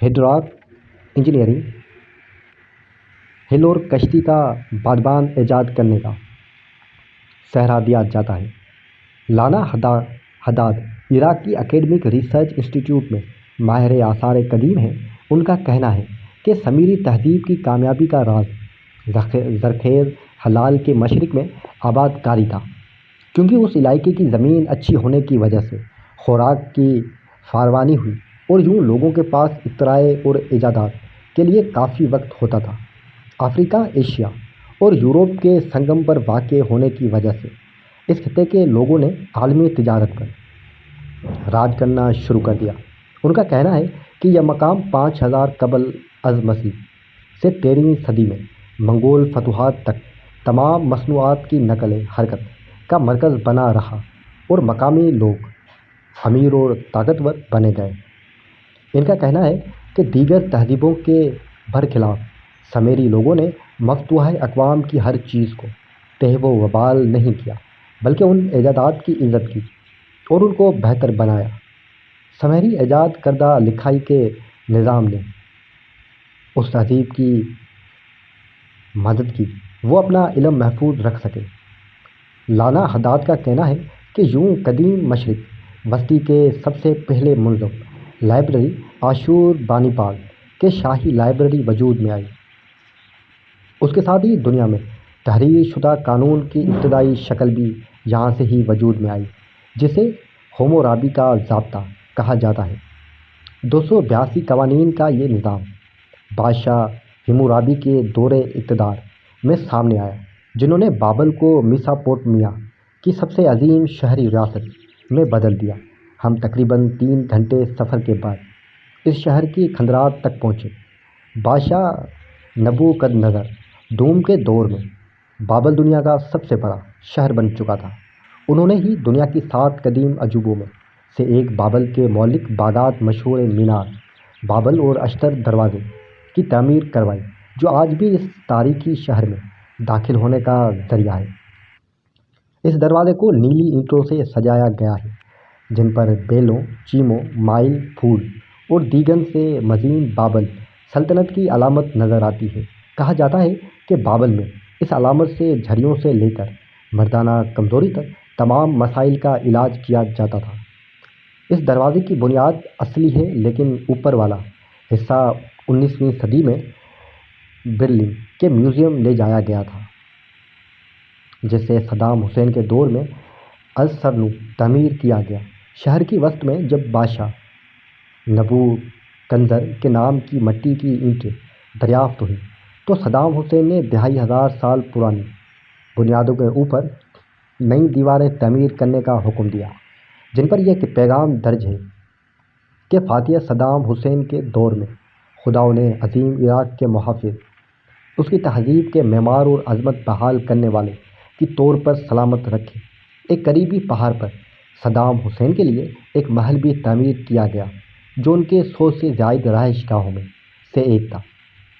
ہیڈراک engineering, ہل اور کشتی کا بادبان ایجاد کرنے کا سہرا دیا جاتا ہے۔ لانا حداد عراق کی اکیڈمک ریسرچ انسٹیٹیوٹ میں ماہر آثار قدیم ہیں۔ ان کا کہنا ہے کہ سمیری تہذیب کی کامیابی کا راز زرخیز حلال کے مشرق میں آباد کاری تھا، کیونکہ اس علاقے کی زمین اچھی ہونے کی وجہ سے خوراک کی فراوانی ہوئی اور یوں لوگوں کے پاس اختراع اور ایجادات کے لیے کافی وقت ہوتا تھا۔ افریقہ، ایشیا اور یورپ کے سنگم پر واقع ہونے کی وجہ سے اس خطے کے لوگوں نے عالمی تجارت پر راج کرنا شروع کر دیا۔ ان کا کہنا ہے کہ یہ مقام 5000 قبل از مسیح سے 13ویں صدی میں منگول فتوحات تک تمام مصنوعات کی نقل حرکت کا مرکز بنا رہا اور مقامی لوگ امیر اور طاقتور بنے گئے۔ ان کا کہنا ہے کہ دیگر تہذیبوں کے برخلاف سمیری لوگوں نے مفتوح اقوام کی ہر چیز کو تہو و وبال نہیں کیا، بلکہ ان ایجادات کی عزت کی اور ان کو بہتر بنایا۔ سمیری ایجاد کردہ لکھائی کے نظام نے اس تہذیب کی مدد کی وہ اپنا علم محفوظ رکھ سکے۔ لانا حداد کا کہنا ہے کہ یوں قدیم مشرق وسطی کے سب سے پہلے منظم لائبریری آشور بانیپال کے شاہی لائبریری وجود میں آئی۔ اس کے ساتھ ہی دنیا میں تحریر شدہ قانون کی ابتدائی شکل بھی یہاں سے ہی وجود میں آئی، جسے ہمورابی کا ضابطہ کہا جاتا ہے۔ 282 قوانین کا یہ نظام بادشاہ ہمورابی کے دور اقتدار میں سامنے آیا، جنہوں نے بابل کو میسوپوٹیمیا کی سب سے عظیم شہری ریاست میں بدل دیا۔ ہم تقریباً 3 گھنٹے سفر کے بعد اس شہر کی کھندرات تک پہنچے۔ بادشاہ نبوکدنضر دوم کے دور میں بابل دنیا کا سب سے بڑا شہر بن چکا تھا۔ انہوں نے ہی دنیا کی 7 قدیم عجوبوں میں سے ایک بابل کے مولک باغات، مشہور مینار بابل اور اشتر دروازے کی تعمیر کروائی، جو آج بھی اس تاریخی شہر میں داخل ہونے کا ذریعہ ہے۔ اس دروازے کو نیلی اینٹوں سے سجایا گیا ہے، جن پر بیلوں، چیموں، مائل، پھول اور دیگن سے مزین بابل سلطنت کی علامت نظر آتی ہے۔ کہا جاتا ہے کہ بابل میں اس علامت سے جھریوں سے لے کر مردانہ کمزوری تک تمام مسائل کا علاج کیا جاتا تھا۔ اس دروازے کی بنیاد اصلی ہے، لیکن اوپر والا حصہ 19ویں صدی میں برلن کے میوزیم لے جایا گیا تھا، جسے صدام حسین کے دور میں ازسرنو تعمیر کیا گیا۔ شہر کی وسط میں جب بادشاہ نبوکدنضر کے نام کی مٹی کی اینٹیں دریافت ہوئیں تو صدام حسین نے 2500 سال پرانی بنیادوں کے اوپر نئی دیواریں تعمیر کرنے کا حکم دیا، جن پر یہ پیغام درج ہے کہ فاتح صدام حسین کے دور میں خدا نے عظیم عراق کے محافظ، اس کی تہذیب کے معمار اور عظمت بحال کرنے والے کی طور پر سلامت رکھے۔ ایک قریبی پہاڑ پر صدام حسین کے لیے ایک محل بھی تعمیر کیا گیا، جو ان کے 100 سے زائد رہائش گاہوں میں سے ایک تھا۔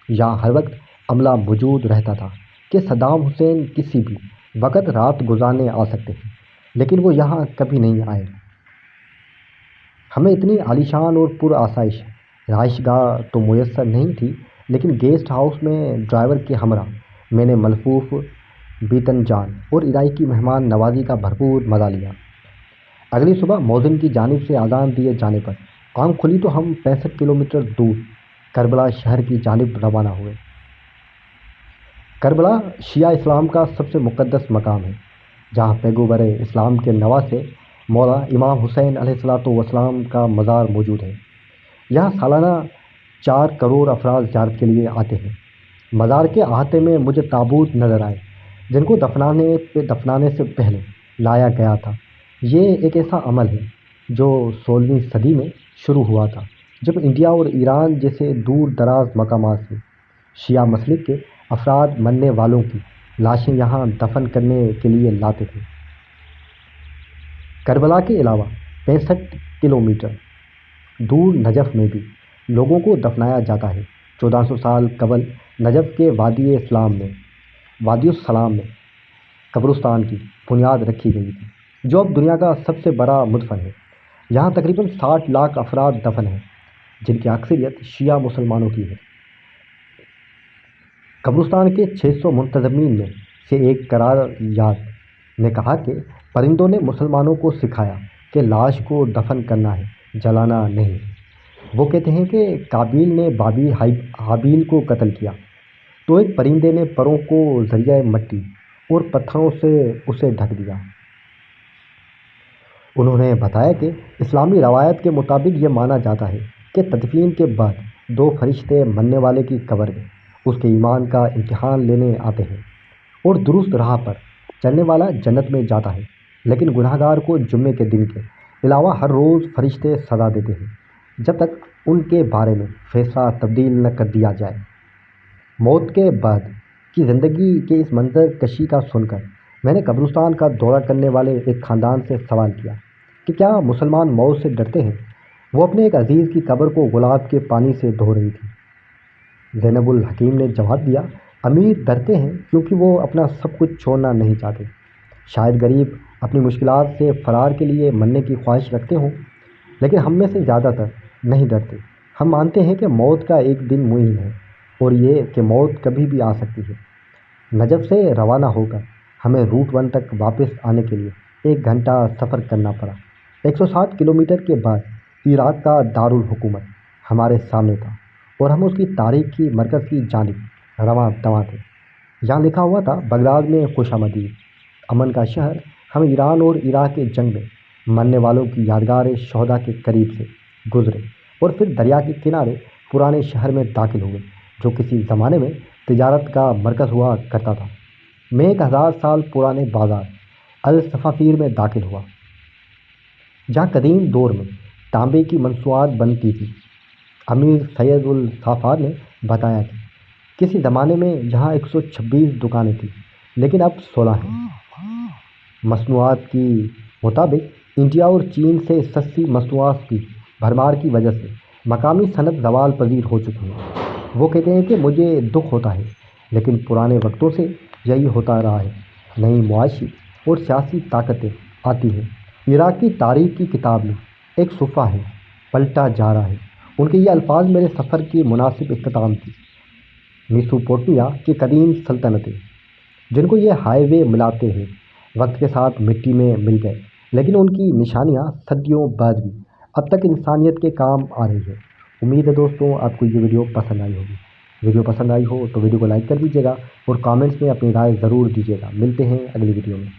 یہاں ہر وقت عملہ موجود رہتا تھا کہ صدام حسین کسی بھی وقت رات گزارنے آ سکتے تھے، لیکن وہ یہاں کبھی نہیں آئے۔ ہمیں اتنی عالیشان اور پر آسائش رہائش گاہ تو میسر نہیں تھی، لیکن گیسٹ ہاؤس میں ڈرائیور کے ہمراہ میں نے ملفوف بیتن جان اور علاقائی مہمان نوازی کا بھرپور مزہ لیا۔ اگلی صبح مؤذن کی جانب سے اذان دیے جانے پر آنکھ کھلی تو ہم 65 کلومیٹر دور کربلا شہر کی جانب روانہ ہوئے۔ کربلا شیعہ اسلام کا سب سے مقدس مقام ہے، جہاں پیغمبر اسلام کے نواسے مولا امام حسین علیہ السلام کا مزار موجود ہے۔ یہاں سالانہ 4 کروڑ افراد زیارت کے لیے آتے ہیں۔ مزار کے احاطے میں مجھے تابوت نظر آئے، جن کو دفنانے سے پہلے لایا گیا تھا۔ یہ ایک ایسا عمل ہے جو 16ویں صدی میں شروع ہوا تھا، جب انڈیا اور ایران جیسے دور دراز مقامات سے شیعہ مسلک کے افراد مرنے والوں کی لاشیں یہاں دفن کرنے کے لیے لاتے تھے۔ کربلا کے علاوہ 65 کلومیٹر دور نجف میں بھی لوگوں کو دفنایا جاتا ہے۔ 1400 سال قبل نجف کے وادی السلام میں قبرستان کی بنیاد رکھی گئی تھی، جو اب دنیا کا سب سے بڑا مدفن ہے۔ یہاں تقریباً 60 لاکھ افراد دفن ہیں، جن کی اکثریت شیعہ مسلمانوں کی ہے۔ قبرستان کے 600 منتظمین میں سے ایک قرار یاد نے کہا کہ پرندوں نے مسلمانوں کو سکھایا کہ لاش کو دفن کرنا ہے، جلانا نہیں۔ وہ کہتے ہیں کہ قابیل نے حابیل کو قتل کیا تو ایک پرندے نے پروں کو ذریعہ مٹی اور پتھروں سے اسے ڈھک دیا۔ انہوں نے بتایا کہ اسلامی روایت کے مطابق یہ مانا جاتا ہے کہ تدفین کے بعد 2 فرشتے مرنے والے کی قبر میں اس کے ایمان کا امتحان لینے آتے ہیں اور درست راہ پر چلنے والا جنت میں جاتا ہے، لیکن گناہگار کو جمعے کے دن کے علاوہ ہر روز فرشتے سزا دیتے ہیں جب تک ان کے بارے میں فیصلہ تبدیل نہ کر دیا جائے۔ موت کے بعد کی زندگی کے اس منظر کشی کا سن کر میں نے قبرستان کا دورہ کرنے والے ایک خاندان سے سوال کیا کہ کیا مسلمان موت سے ڈرتے ہیں؟ وہ اپنے ایک عزیز کی قبر کو گلاب کے پانی سے دھو رہی تھی۔ زینب الحکیم نے جواب دیا، امیر ڈرتے ہیں کیونکہ وہ اپنا سب کچھ چھوڑنا نہیں چاہتے۔ شاید غریب اپنی مشکلات سے فرار کے لیے مرنے کی خواہش رکھتے ہوں، لیکن ہم میں سے زیادہ تر نہیں ڈرتے۔ ہم مانتے ہیں کہ موت کا ایک دن معین ہے اور یہ کہ موت کبھی بھی آ سکتی ہے۔ نجف سے روانہ ہو کر ہمیں روٹ 1 تک واپس آنے کے لیے 1 گھنٹہ سفر کرنا پڑا۔ 160 کلومیٹر کے بعد عراق کا دارالحکومت ہمارے سامنے تھا اور ہم اس کی تاریخ کی مرکز کی جانب رواں دواں تھے۔ یہاں لکھا ہوا تھا، بغداد میں خوش آمدید، امن کا شہر۔ ہم ایران اور عراق کے جنگ میں مرنے والوں کی یادگار شہداء کے قریب سے گزرے اور پھر دریا کے کنارے پرانے شہر میں داخل ہوئے جو کسی زمانے میں تجارت کا مرکز ہوا کرتا تھا۔ میں 1000 سال پرانے بازار الصفافیر میں داخل ہوا جہاں قدیم دور میں تانبے کی مصنوعات بنتی تھی۔ امیر سید الصافار نے بتایا کہ کسی زمانے میں یہاں 126 دکانیں تھیں لیکن اب 16 ہیں۔ مصنوعات کی مطابق انڈیا اور چین سے سستی مصنوعات کی بھرمار کی وجہ سے مقامی صنعت زوال پذیر ہو چکی ہے۔ وہ کہتے ہیں کہ مجھے دکھ ہوتا ہے لیکن پرانے وقتوں سے یہی ہوتا رہا ہے، نئی معاشی اور سیاسی طاقتیں آتی ہیں۔ عراق کی تاریخ کی کتاب میں ایک صفحہ ہے، پلٹا جا رہا ہے۔ ان کے یہ الفاظ میرے سفر کی مناسب اختتام تھی۔ میسوپوٹیمیا کی قدیم سلطنتیں جن کو یہ ہائی وے ملاتے ہیں وقت کے ساتھ مٹی میں مل گئے، لیکن ان کی نشانیاں صدیوں بعد بھی اب تک انسانیت کے کام آ رہی ہے۔ امید ہے دوستوں آپ کو یہ ویڈیو پسند آئی ہوگی۔ ویڈیو پسند آئی ہو تو ویڈیو کو لائک کر دیجیے گا اور کامنٹس میں اپنی رائے ضرور دیجیے گا۔ ملتے ہیں اگلی ویڈیو میں۔